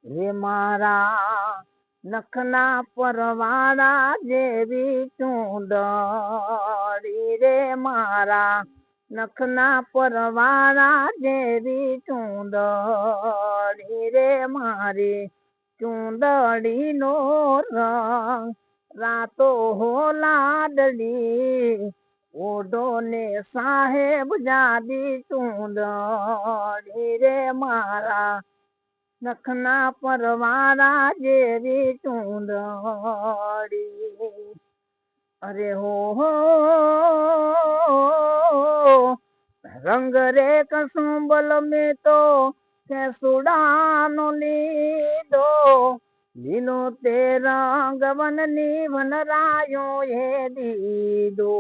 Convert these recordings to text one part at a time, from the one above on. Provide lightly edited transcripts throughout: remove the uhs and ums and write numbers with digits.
હે મારા નખના પરવાળા જેવી ચૂંદડી રે મારા નખના પરવાળા જેવી ચૂંદડી રે મારી ચૂંદડી નો રંગ રાતો હો લાડલી ઓઢો ને સાહેબ જાદી ચૂંદડી રે મારા નખના પરવાળા જેવી ચૂંદડી અરે હો રંગ રે કસુંબલ મેં તો કેસુડાનો લીધો લીલો તે રંગ વનની વનરાયો એ દીધો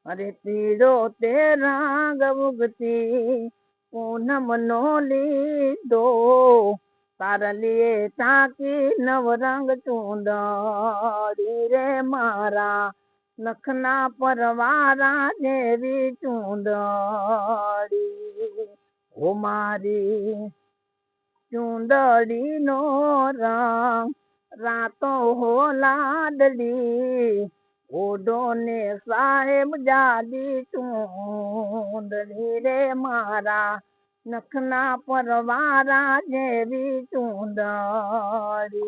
અરે પીળો તે રંગ ઉગતી પૂનમ નો લીધો તારલીએ ટાંકી નવરંગ ચૂંદડી રે મારા નખના પરવાળા જેવી ચૂંદડી ઓ મારી ચૂંદડી નો રંગ રાતો હો લાડલી ઓઢો ને સાહેબ જાદી ચૂંદડી રે મારા નખના પરવાળા જેવી ચૂંદડી